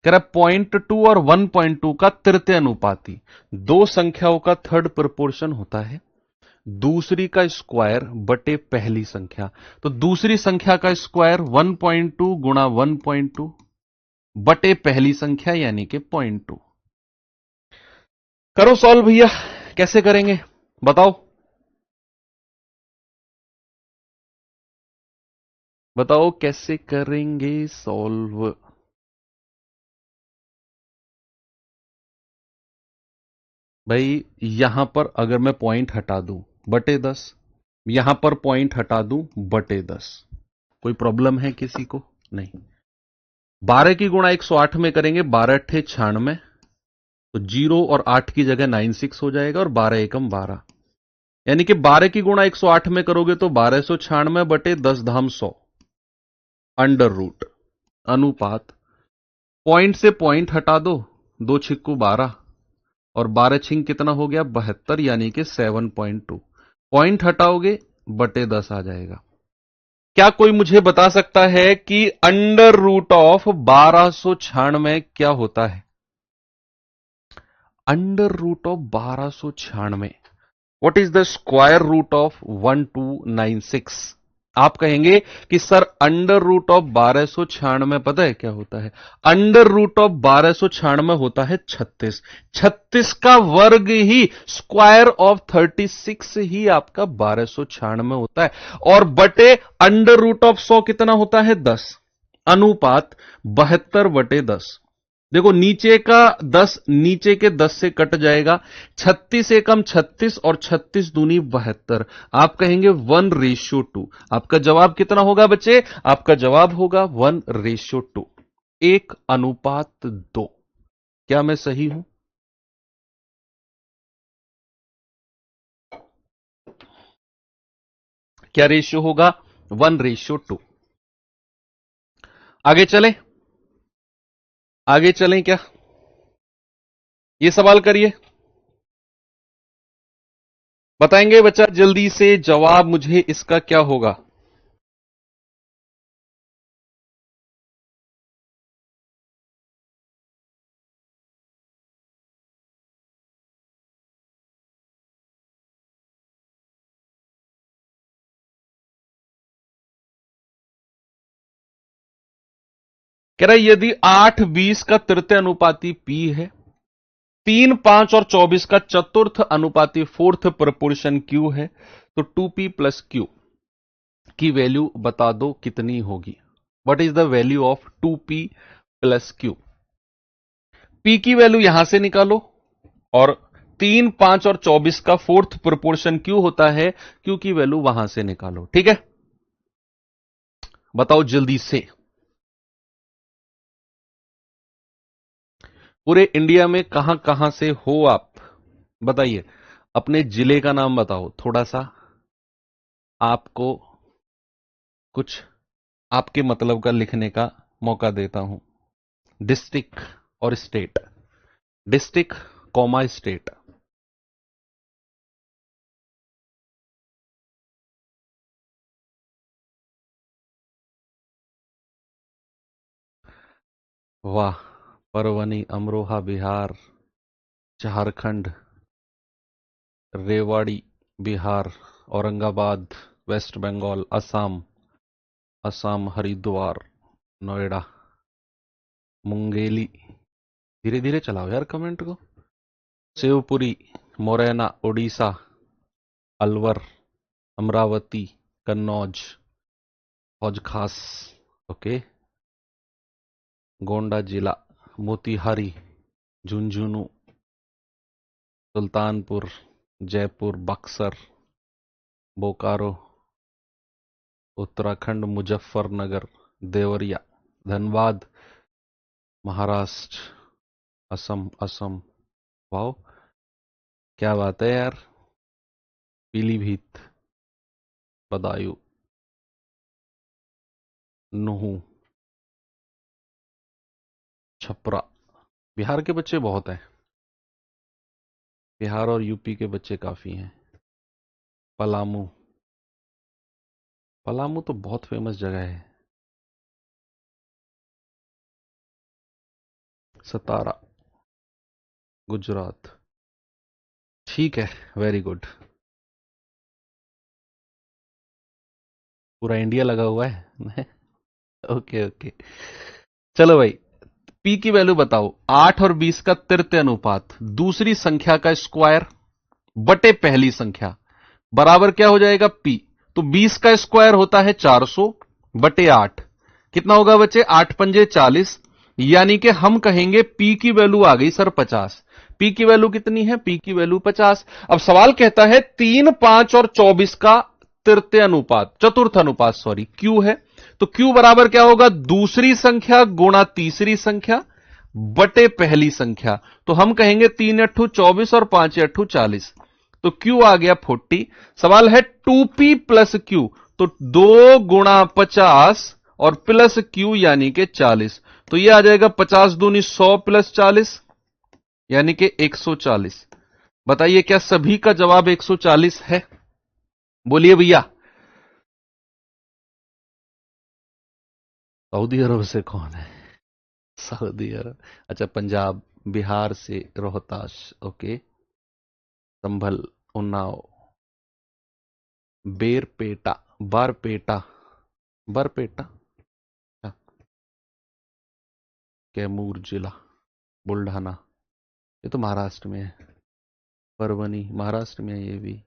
कह रहा 0.2 और 1.2 का तृतीय अनुपाती, दो संख्याओं का थर्ड प्रोपोर्शन होता है दूसरी का स्क्वायर बटे पहली संख्या। तो दूसरी संख्या का स्क्वायर 1.2 गुणा 1.2 बटे पहली संख्या यानी कि 0.2। करो सॉल्व भैया, कैसे करेंगे बताओ? बताओ कैसे करेंगे सॉल्व? भाई यहां पर अगर मैं पॉइंट हटा दूं बटे 10, यहां पर पॉइंट हटा दूं बटे 10, कोई प्रॉब्लम है किसी को? नहीं। 12 की गुणा 108 में करेंगे, 12 अट्ठे 96, तो 0 और 8 की जगह 96 हो जाएगा और 12 एकम 12, यानी कि 12 की गुणा 108 में करोगे तो 1296 बटे 10 धाम 100 अंडर रूट अनुपात। पॉइंट से पॉइंट हटा दो, 2 छिक्कू 12 और 12 छिंग कितना हो गया? 72, यानी कि 7.2। पॉइंट हटाओगे बटे 10 आ जाएगा। क्या कोई मुझे बता सकता है कि अंडर रूट ऑफ 1296 क्या होता है? Under root of 1296, what is the square root of 1296? आप कहेंगे कि सर अंडर रूट ऑफ 1296 पता है क्या होता है? अंडर रूट ऑफ 1296 होता है 36। 36 का वर्ग ही स्क्वायर ऑफ 36 ही आपका 1296 होता है। और बटे अंडर रूट ऑफ 100 कितना होता है? 10। अनुपात 72/10। देखो नीचे का 10 नीचे के 10 से कट जाएगा। 36 एकम 36 और 36 दूनी 72। आप कहेंगे 1:2। आपका जवाब कितना होगा बच्चे? आपका जवाब होगा 1:2, 1:2। क्या मैं सही हूं? क्या रेशियो होगा? 1:2। आगे चलें? आगे चलें क्या? ये सवाल करिए, बताएंगे बच्चा जल्दी से जवाब मुझे इसका क्या होगा? कह रहा है यदि 8:20 का तृतीय अनुपाती पी है, 3, 5 और 24 का चतुर्थ अनुपाती फोर्थ प्रोपोर्शन क्यू है, तो 2p प्लस क्यू की वैल्यू बता दो कितनी होगी? What is the value of 2p plus Q? p की वैल्यू यहां से निकालो और 3, 5 और 24 का फोर्थ प्रोपोर्शन क्यू होता है, क्यू की वैल्यू वहां से निकालो। ठीक है, बताओ जल्दी से। पूरे इंडिया में कहां कहां से हो आप? बताइए, अपने जिले का नाम बताओ। थोड़ा सा आपको कुछ आपके मतलब का लिखने का मौका देता हूं। डिस्ट्रिक्ट और स्टेट, डिस्ट्रिक्ट कॉमा स्टेट। वाह, परवनी, अमरोहा बिहार, झारखंड, रेवाड़ी बिहार, औरंगाबाद वेस्ट बंगाल, असम, असम हरिद्वार, नोएडा, मुंगेली। धीरे धीरे चलाओ यार कमेंट को। शिवपुरी, मोरैना उड़ीसा, अलवर, अमरावती, कन्नौज, हौज खास, ओके, गोंडा जिला, मोतिहारी, झुंझुनू, सुल्तानपुर, जयपुर, बक्सर, बोकारो, उत्तराखंड, मुजफ्फरनगर, देवरिया, धनबाद, महाराष्ट्र, असम, असम। वाओ, क्या बात है यार। पीलीभीत, बदायूं, नुहू, छपरा। बिहार के बच्चे बहुत हैं, बिहार और यूपी के बच्चे काफी हैं। पलामू, पलामू तो बहुत फेमस जगह है। सतारा, गुजरात। ठीक है, वेरी गुड। पूरा इंडिया लगा हुआ है। ओके ओके, चलो भाई, पी की वैल्यू बताओ। 8 और 20 का तृतीय अनुपात, दूसरी संख्या का स्क्वायर बटे पहली संख्या, बराबर क्या हो जाएगा? पी। तो 20 का स्क्वायर होता है 400 बटे 8। कितना होगा बच्चे? 8 पंजे 40। यानी कि हम कहेंगे पी की वैल्यू आ गई सर 50। पी की वैल्यू कितनी है? पी की वैल्यू 50। अब सवाल कहता है 3, 5 और 24 का तृतीय अनुपात, चतुर्थ अनुपात सॉरी, क्यू है। तो क्यू बराबर क्या होगा? दूसरी संख्या गुणा तीसरी संख्या बटे पहली संख्या। तो हम कहेंगे 3 अट्ठू 24 और 5 अट्ठू 40। तो Q आ गया 40। सवाल है 2p प्लस Q, तो 2 गुणा 50 और प्लस Q यानी कि 40। तो ये आ जाएगा 50 दूनी 100 प्लस 40 यानी कि 140। बताइए क्या सभी का जवाब 140 है? बोलिए भैया। सऊदी अरब से कौन है? सऊदी अरब, अच्छा पंजाब, बिहार से रोहतास, ओके, संभल, उन्नाव, बेरपेटा, बारपेटा, बरपेटा, कैमूर जिला, बुल्ढाना, ये तो महाराष्ट्र में है। परभनी महाराष्ट्र में है ये भी।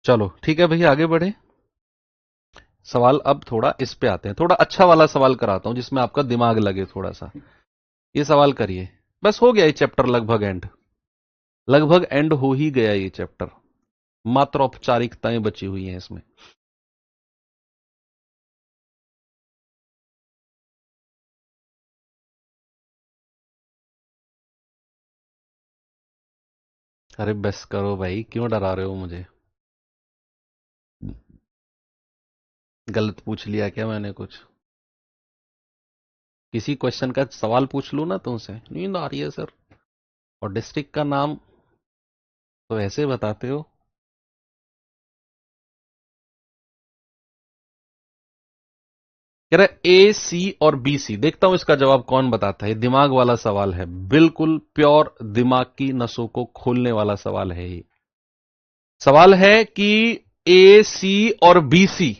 चलो ठीक है भैया, आगे बढ़े। सवाल अब थोड़ा इस पे आते हैं, थोड़ा अच्छा वाला सवाल कराता हूं जिसमें आपका दिमाग लगे थोड़ा सा। ये सवाल करिए, बस हो गया ये चैप्टर लगभग एंड, लगभग एंड हो ही गया ये चैप्टर, मात्र औपचारिकताएं बची हुई हैं इसमें। अरे बस करो भाई, क्यों डरा रहे हो मुझे? गलत पूछ लिया क्या मैंने कुछ? किसी क्वेश्चन का सवाल पूछ लूं ना तुमसे, नींद आ रही है सर, और डिस्ट्रिक्ट का नाम तो ऐसे बताते हो। कह रहा ए सी और बी सी, देखता हूं इसका जवाब कौन बताता है। ये दिमाग वाला सवाल है, बिल्कुल प्योर दिमाग की नसों को खोलने वाला सवाल है ये। सवाल है कि ए सी और बी सी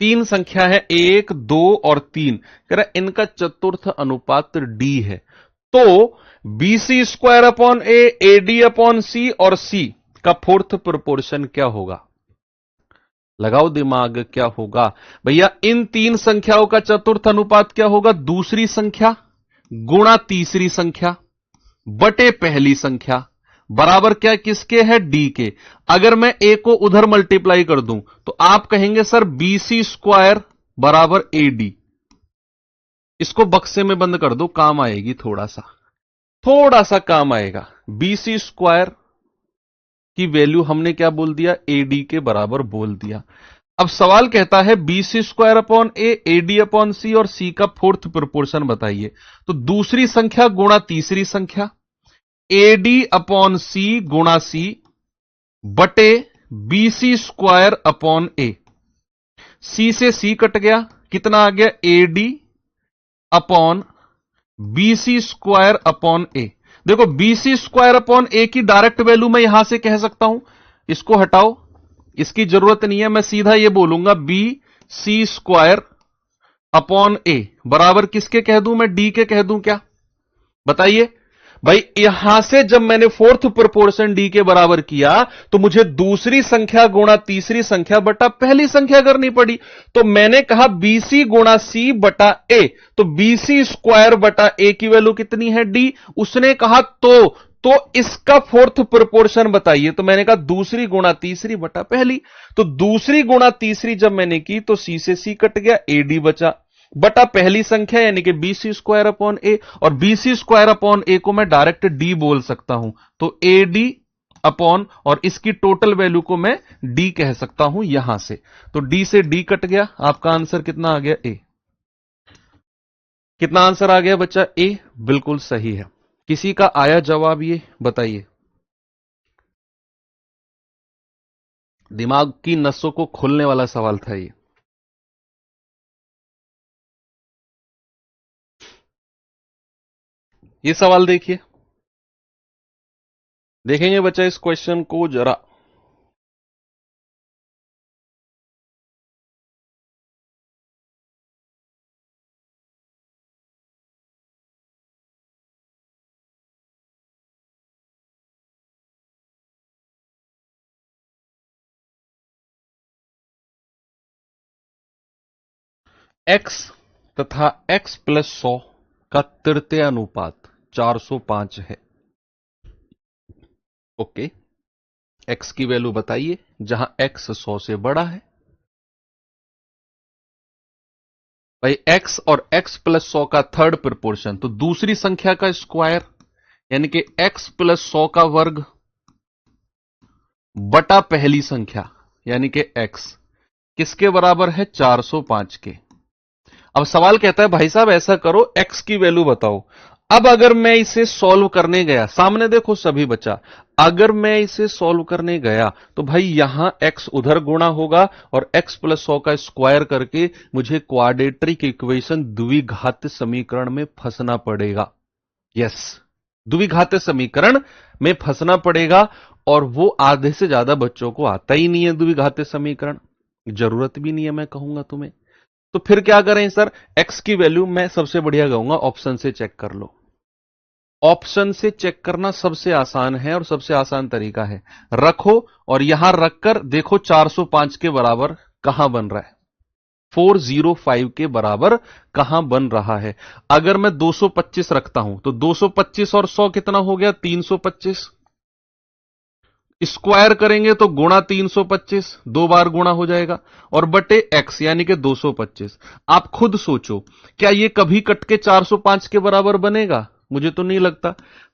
तीन संख्या है, एक दो और तीन, कह रहा इनका चतुर्थ अनुपात डी है, तो B C square upon A D upon C और सी का फोर्थ प्रोपोर्शन क्या होगा? लगाओ दिमाग, क्या होगा भैया? इन तीन संख्याओं का चतुर्थ अनुपात क्या होगा? दूसरी संख्या गुणा तीसरी संख्या बटे पहली संख्या, बराबर क्या किसके है? डी के। अगर मैं ए को उधर मल्टीप्लाई कर दूं तो आप कहेंगे सर बी सी स्क्वायर बराबर ए डी। इसको बक्से में बंद कर दो, काम आएगी, थोड़ा सा काम आएगा। बी सी स्क्वायर की वैल्यू हमने क्या बोल दिया? ए डी के बराबर बोल दिया। अब सवाल कहता है B C square upon A D upon C और सी का फोर्थ प्रोपोर्शन बताइए। तो दूसरी संख्या गुणा तीसरी संख्या, ए डी अपॉन सी गुणा सी बटे B C square upon A. C से सी कट गया, कितना आ गया? A D upon B C square upon A. देखो B C square upon A की डायरेक्ट वैल्यू मैं यहां से कह सकता हूं, इसको हटाओ, इसकी जरूरत नहीं है, मैं सीधा ये बोलूंगा बी सी स्क्वायर अपॉन ए बराबर किसके कह दूं मैं? डी के कह दूं क्या? बताइए भाई। यहां से जब मैंने फोर्थ प्रोपोर्शन डी के बराबर किया तो मुझे दूसरी संख्या गुणा तीसरी संख्या बटा पहली संख्या करनी पड़ी, तो मैंने कहा बीसी गुणा सी बटा ए, तो बीसी स्क्वायर बटा ए की वैल्यू कितनी है? डी। उसने कहा तो इसका फोर्थ प्रोपोर्शन बताइए, तो मैंने कहा दूसरी गुणा तीसरी बटा पहली। तो दूसरी गुणा तीसरी जब मैंने की तो सी से सी कट गया, ए डी बचा बटा पहली संख्या यानी कि बी सी स्क्वायर अपॉन ए, और बी सी स्क्वायर अपॉन ए को मैं डायरेक्ट डी बोल सकता हूं, तो ए डी अपॉन, और इसकी टोटल वैल्यू को मैं डी कह सकता हूं यहां से। तो डी से डी कट गया, आपका आंसर कितना आ गया? ए। कितना आंसर आ गया बच्चा? ए बिल्कुल सही है। किसी का आया जवाब ये बताइए? दिमाग की नसों को खोलने वाला सवाल था ये। ये सवाल देखिए, देखेंगे बच्चा इस क्वेश्चन को जरा। x तथा x प्लस 100 का तृतीय अनुपात 405 है। ओके, x की वैल्यू बताइए जहां x 100 से बड़ा है। भाई x और x प्लस 100 का थर्ड प्रोपोर्शन, तो दूसरी संख्या का स्क्वायर यानी कि x प्लस 100 का वर्ग बटा पहली संख्या यानी कि x किसके बराबर है? 405 के। अब सवाल कहता है भाई साहब ऐसा करो, x की वैल्यू बताओ। अब अगर मैं इसे सॉल्व करने गया, सामने देखो सभी बच्चा, अगर मैं इसे सॉल्व करने गया तो भाई यहां x उधर गुणा होगा और x प्लस 100 का स्क्वायर करके मुझे क्वाड्रेटिक इक्वेशन द्विघात समीकरण में फंसना पड़ेगा। यस, द्विघात समीकरण में फंसना पड़ेगा, और वो आधे से ज्यादा बच्चों को आता ही नहीं है द्विघात समीकरण, जरूरत भी नहीं है मैं कहूंगा तुम्हें। तो फिर क्या करें सर, एक्स की वैल्यू मैं सबसे बढ़िया कहूंगा ऑप्शन से चेक कर लो। ऑप्शन से चेक करना सबसे आसान है और सबसे आसान तरीका है। रखो और यहां रखकर देखो 405 के बराबर कहां बन रहा है, 405 के बराबर कहां बन रहा है। अगर मैं 225 रखता हूं तो 225 और 100 कितना हो गया, 325। स्क्वायर करेंगे तो गुणा 325, दो बार गुणा हो जाएगा, और बटे एक्स यानी कि 225। आप खुद सोचो, क्या ये कभी कट के 405 के बराबर बनेगा? मुझे तो नहीं लगता।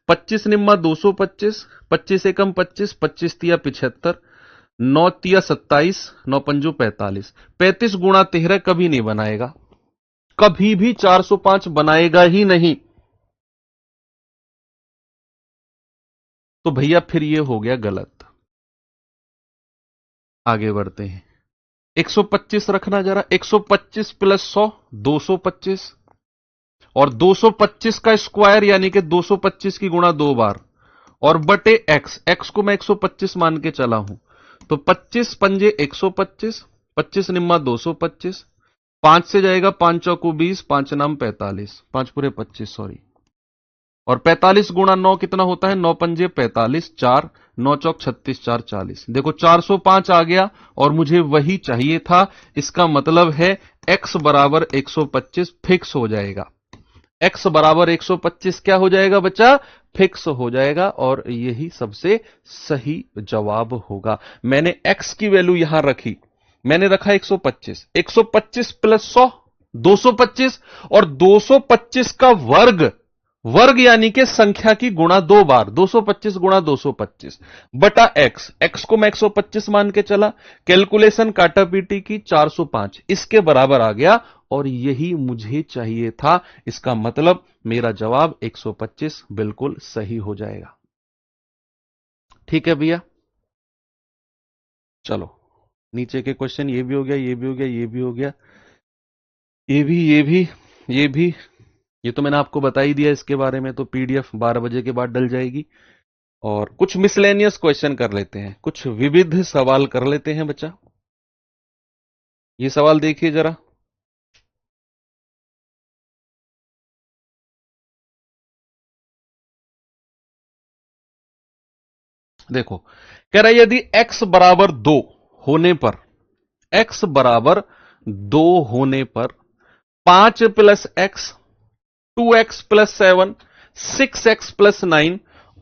25 निम्मा 225, 25 एकम 25, 25 तिया 75, 9 तिया 27, 9 पंजो 45, 35 गुणा 13 कभी नहीं बनाएगा, कभी भी 405 बनाएगा ही नहीं। तो भैया फिर ये हो गया गलत। आगे बढ़ते हैं, 125 रखना जरा, 125 प्लस 100 225, और 225 का स्क्वायर यानी कि 225 की गुणा दो बार, और बटे एक्स, एक्स को मैं 125 मान के चला हूं, तो 25 पंजे 125, 25 निम्मा 225, 5 से जाएगा 5 चौको 20, 5 नाम 45, 5 पूरे 25 सॉरी, और 45 गुणा 9 कितना होता है, 9 पंजे 45, 4 9 चौक 36, 4 40। देखो 405 आ गया और मुझे वही चाहिए था। इसका मतलब है x बराबर 125 फिक्स हो जाएगा। x बराबर 125 क्या हो जाएगा बच्चा, फिक्स हो जाएगा, और यही सबसे सही जवाब होगा। मैंने x की वैल्यू यहां रखी, मैंने रखा 125, 125 प्लस 100 225, और 225 का वर्ग, वर्ग यानी कि संख्या की गुणा दो बार, 225 गुणा 225 बटा एक्स, एक्स को मैं 125 मान के चला, कैलकुलेशन काटा पीटी की 405 इसके बराबर आ गया, और यही मुझे चाहिए था। इसका मतलब मेरा जवाब 125 बिल्कुल सही हो जाएगा। ठीक है भैया, चलो नीचे के क्वेश्चन, ये भी हो गया, ये भी हो गया, ये भी हो गया, ये भी, ये भी, ये भी, ये तो मैंने आपको बता ही दिया इसके बारे में। तो पीडीएफ 12 बजे के बाद डल जाएगी। और कुछ मिसलेनियस क्वेश्चन कर लेते हैं, कुछ विविध सवाल कर लेते हैं बच्चा। ये सवाल देखिए जरा, देखो कह रहा है यदि x बराबर 2 होने पर, x बराबर 2 होने पर 5 plus x, 2x plus 7, 6x plus 9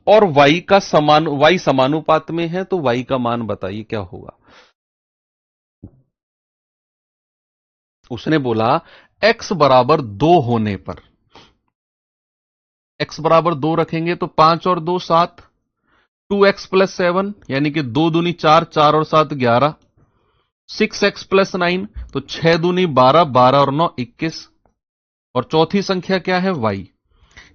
और y का समान, y समानुपात में है, तो y का मान बताइए क्या होगा। उसने बोला x बराबर 2 होने पर, x बराबर 2 रखेंगे तो 5 और 2 7, 2x प्लस 7 यानी कि 2 दूनी 4, 4 और 7 11, 6x प्लस 9 तो 6 दूनी 12, 12 और 9 21, और चौथी संख्या क्या है, y।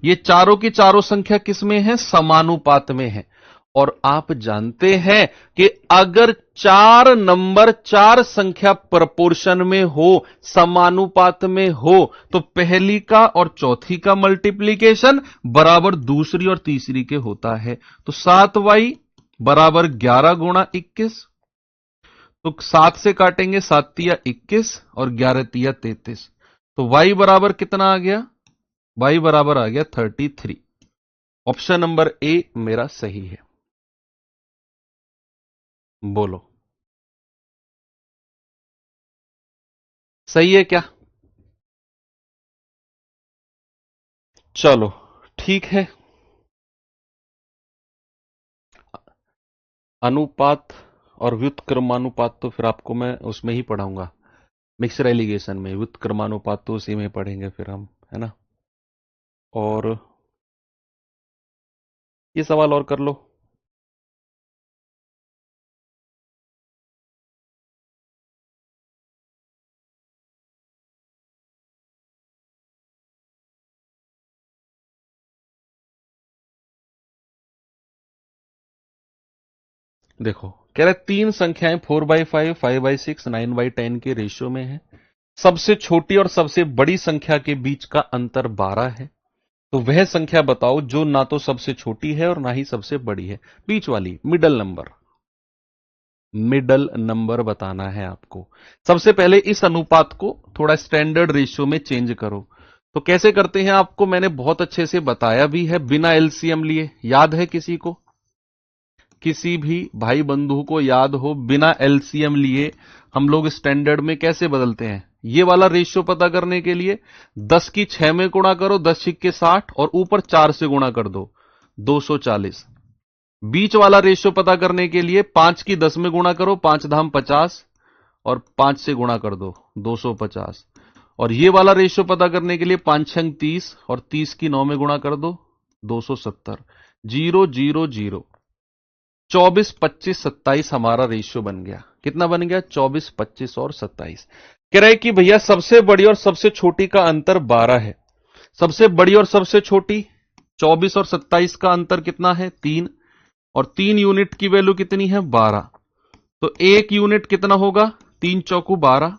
ये चारों की चारों संख्या किसमें है, समानुपात में है। और आप जानते हैं कि अगर चार नंबर, चार संख्या प्रपोर्शन में हो, समानुपात में हो, तो पहली का और चौथी का मल्टीप्लीकेशन बराबर दूसरी और तीसरी के होता है। तो 7y बराबर 11 गुणा 21, तो 7 से काटेंगे, 7 तिया 21 और 11 तिया 33, तो y बराबर कितना आ गया, y बराबर आ गया 33। ऑप्शन नंबर ए मेरा सही है। बोलो सही है क्या? चलो ठीक है। अनुपात और व्युत्क्रमानुपात तो फिर आपको मैं उसमें ही पढ़ाऊंगा, मिक्सर एलिगेशन में। व्युत्क्रमानुपात तो उसी में पढ़ेंगे फिर हम, है ना। और ये सवाल और कर लो। देखो कह रहे तीन संख्याएं 4/5, 5/6, 9/10 के रेशियो में है। सबसे छोटी और सबसे बड़ी संख्या के बीच का अंतर 12 है। तो वह संख्या बताओ जो ना तो सबसे छोटी है और ना ही सबसे बड़ी है, बीच वाली, मिडल नंबर। मिडल नंबर बताना है आपको। सबसे पहले इस अनुपात को थोड़ा स्टैंडर्ड रेशियो में चेंज करो। तो कैसे करते हैं आपको मैंने बहुत अच्छे से बताया भी है, बिना एलसीएम लिए। याद है किसी को, किसी भी भाई बंधु को याद हो, बिना एलसीएम लिए हम लोग स्टैंडर्ड में कैसे बदलते हैं? ये वाला रेशियो पता करने के लिए 10 की 6 में गुणा करो, 10 छिक्के 60 और ऊपर 4 से गुणा कर दो, 240। बीच वाला रेशियो पता करने के लिए 5 की 10 में गुणा करो, 5 धाम 50 और 5 से गुणा कर दो, 250। और ये वाला रेशियो पता करने के लिए 5 छंग 30 और 30 की 9 में गुणा कर दो, 270। 0 0 0 24 25 27 हमारा रेशियो बन गया। कितना बन गया? 24 25 और 27। कह रहे कि भैया सबसे बड़ी और सबसे छोटी का अंतर 12 है। सबसे बड़ी और सबसे छोटी 24 और 27 का अंतर कितना है? 3। और 3 यूनिट की वैल्यू कितनी है? 12। तो 1 यूनिट कितना होगा? 3 चौकू 12।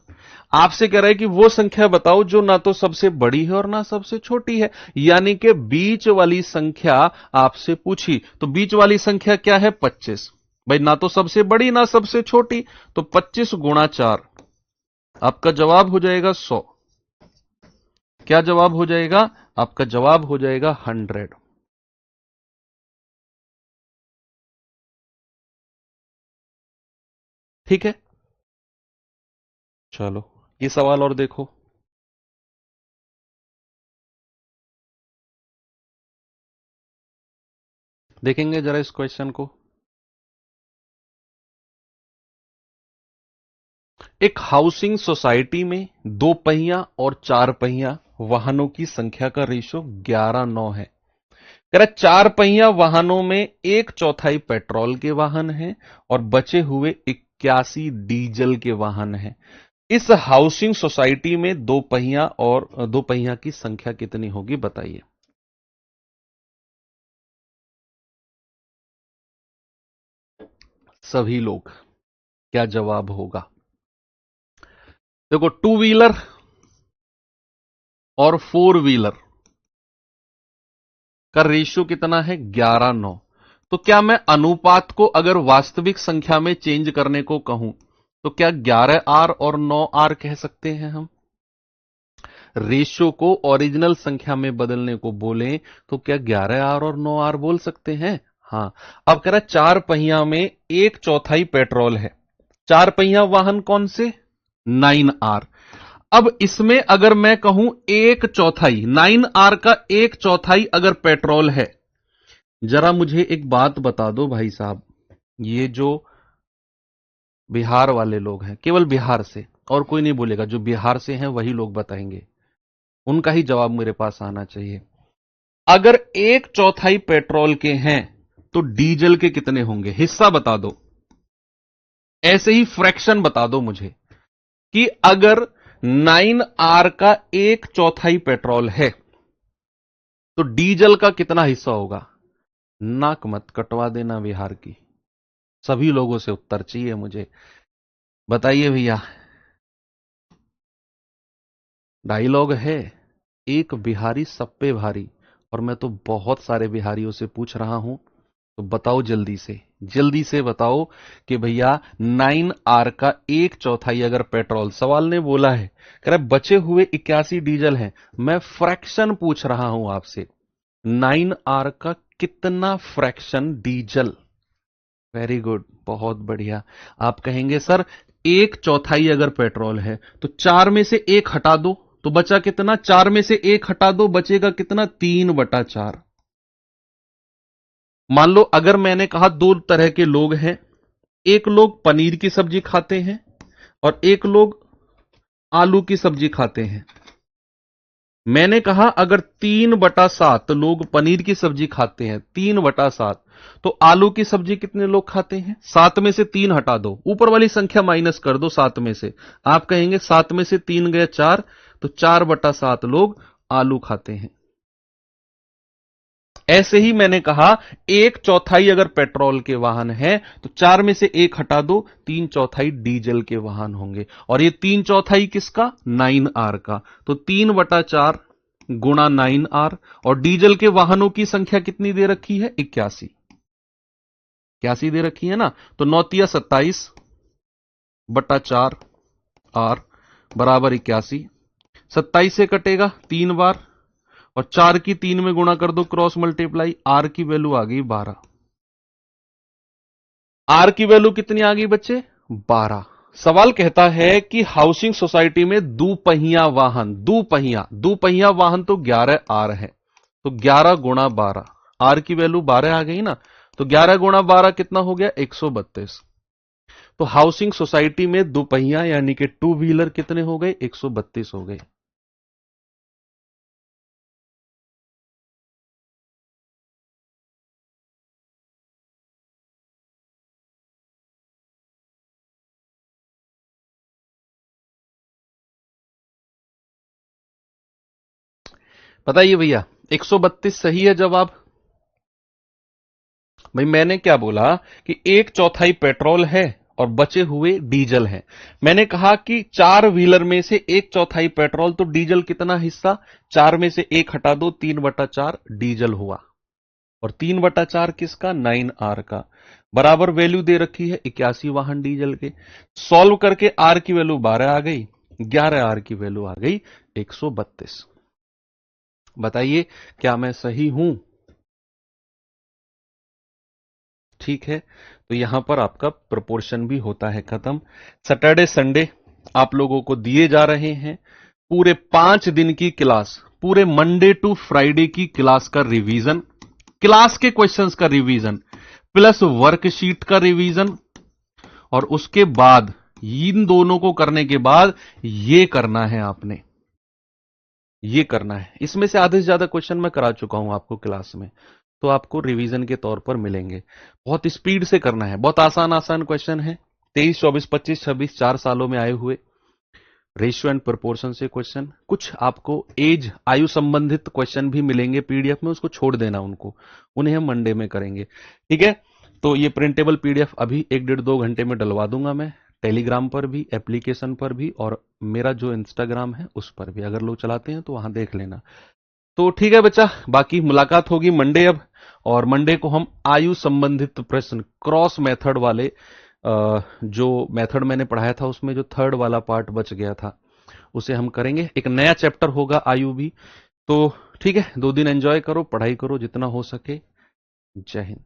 आपसे कह रहा है कि वो संख्या बताओ जो ना तो सबसे बड़ी है और ना सबसे छोटी है, यानी कि बीच वाली संख्या आपसे पूछी। तो बीच वाली संख्या क्या है? 25। भाई ना तो सबसे बड़ी ना सबसे छोटी, तो 25 गुणा 4, आपका जवाब हो जाएगा 100। क्या जवाब हो जाएगा? आपका जवाब हो जाएगा 100। ठीक है, चलो ये सवाल और देखो। देखेंगे जरा इस क्वेश्चन को। एक हाउसिंग सोसाइटी में 2 पहिया और 4 पहिया वाहनों की संख्या का रेशो 11:9 है। कह रहा 4 पहिया वाहनों में 1/4 पेट्रोल के वाहन हैं और बचे हुए 81 डीजल के वाहन हैं। इस हाउसिंग सोसाइटी में 2 पहिया और 2 पहिया की संख्या कितनी होगी बताइए। सभी लोग क्या जवाब होगा? देखो, 2 व्हीलर और 4 व्हीलर का रेशियो कितना है? 11:9। तो क्या मैं अनुपात को अगर वास्तविक संख्या में चेंज करने को कहूं तो क्या 11R और 9R कह सकते हैं हम? रेशियो को ओरिजिनल संख्या में बदलने को बोलें तो क्या 11R और 9R बोल सकते हैं? हां। अब कह रहा है 4 पहिया में 1/4 पेट्रोल है। 4 पहिया वाहन कौन से? 9R। अब इसमें अगर मैं कहूं 1/4, 9R का 1/4 अगर पेट्रोल है, जरा मुझे एक बात बता दो भाई साहब, ये जो बिहार वाले लोग हैं, केवल बिहार से, और कोई नहीं बोलेगा, जो बिहार से हैं वही लोग बताएंगे, उनका ही जवाब मेरे पास आना चाहिए। अगर 1/4 पेट्रोल के हैं तो डीजल के कितने होंगे? हिस्सा बता दो, ऐसे ही फ्रैक्शन बता दो मुझे कि अगर 9R का 1/4 पेट्रोल है तो डीजल का कितना हिस्सा होगा? नाक मत कटवा देना बिहार की, सभी लोगों से उत्तर चाहिए मुझे। बताइए भैया। डायलॉग है, एक बिहारी सब पे भारी, और मैं तो बहुत सारे बिहारियों से पूछ रहा हूं, तो बताओ जल्दी से बताओ कि भैया 9R का 1/4 अगर पेट्रोल, सवाल ने बोला है, कह रहा बचे हुए 81 डीजल हैं, मैं फ्रैक्शन पूछ रहा हूं आपसे, 9R का कितना फ्रैक्शन डीजल? वेरी गुड, बहुत बढ़िया। आप कहेंगे सर 1/4 अगर पेट्रोल है तो 4 में से 1 हटा दो तो बचा कितना? 4 में से 1 हटा दो, बचेगा कितना? 3/4। मान लो अगर मैंने कहा 2 तरह के लोग हैं, एक लोग पनीर की सब्जी खाते हैं और एक लोग आलू की सब्जी खाते हैं। मैंने कहा अगर 3/7 लोग पनीर की सब्जी खाते हैं, 3/7, तो आलू की सब्जी कितने लोग खाते हैं? 7 में से 3 हटा दो, ऊपर वाली संख्या माइनस कर दो 7 में से। आप कहेंगे 7 में से 3 गए 4, तो 4/7 लोग आलू खाते हैं। ऐसे ही मैंने कहा 1/4 अगर पेट्रोल के वाहन है तो 4 में से 1 हटा दो, 3/4 डीजल के वाहन होंगे। और ये 3/4 किसका? 9R का। तो 3/4 गुणा 9R, और डीजल के वाहनों की संख्या कितनी दे रखी है? 81। 81 दे रखी है ना, तो 9 27 बटा 4R बराबर 81। 27 से कटेगा 3 बार, और 4 की 3 में गुणा कर दो, क्रॉस मल्टीप्लाई, आर की वैल्यू आ गई 12। आर की वैल्यू कितनी आ गई बच्चे? 12। सवाल कहता है कि हाउसिंग सोसाइटी में दुपहिया वाहन, दुपहिया वाहन तो 11 आर है, तो 11 गुणा 12, आर की वैल्यू 12 आ गई ना, तो 11 गुणा 12 कितना हो गया? 132। तो हाउसिंग सोसाइटी में दुपहिया यानी कि टू व्हीलर कितने हो गए? 132 हो गए। बताइए भैया, 132 सही है जवाब? भाई मैंने क्या बोला कि 1/4 पेट्रोल है और बचे हुए डीजल है। मैंने कहा कि 4 व्हीलर में से 1/4 पेट्रोल, तो डीजल कितना हिस्सा? 4 में से 1 हटा दो, 3/4 डीजल हुआ, और 3/4 किसका? 9R का। बराबर वैल्यू दे रखी है 81 वाहन डीजल के। सॉल्व करके आर की वैल्यू 12 आ गई, 11R की वैल्यू आ गई 132। बताइए क्या मैं सही हूं? ठीक है, तो यहां पर आपका प्रोपोर्शन भी होता है खत्म। सैटरडे संडे आप लोगों को दिए जा रहे हैं पूरे 5 दिन की क्लास, पूरे मंडे टू फ्राइडे की क्लास का रिवीजन, क्लास के क्वेश्चंस का रिवीजन प्लस वर्कशीट का रिवीजन, और उसके बाद इन दोनों को करने के बाद ये करना है आपने, ये करना है। इसमें से आधे से ज्यादा क्वेश्चन मैं करा चुका हूं आपको क्लास में, तो आपको रिवीजन के तौर पर मिलेंगे। बहुत स्पीड से करना है, बहुत आसान आसान क्वेश्चन है। 23, 24, 25, 26 4 सालों में आए हुए रेशियो एंड प्रोपोर्शन से क्वेश्चन। कुछ आपको एज आयु संबंधित क्वेश्चन भी मिलेंगे पीडीएफ में, उसको छोड़ देना उनको, उन्हें हम मंडे में करेंगे। ठीक है, तो ये प्रिंटेबल पीडीएफ अभी 1 डेढ़ 2 घंटे में डलवा दूंगा मैं, टेलीग्राम पर भी, एप्लीकेशन पर भी, और मेरा जो इंस्टाग्राम है उस पर भी, अगर लोग चलाते हैं तो वहां देख लेना। तो ठीक है बच्चा, बाकी मुलाकात होगी मंडे अब, और मंडे को हम आयु संबंधित प्रश्न क्रॉस मेथड वाले, जो मेथड मैंने पढ़ाया था उसमें जो थर्ड वाला पार्ट बच गया था उसे हम करेंगे। एक नया चैप्टर होगा आयु भी। तो ठीक है, 2 दिन एंजॉय करो, पढ़ाई करो जितना हो सके। जय हिंद।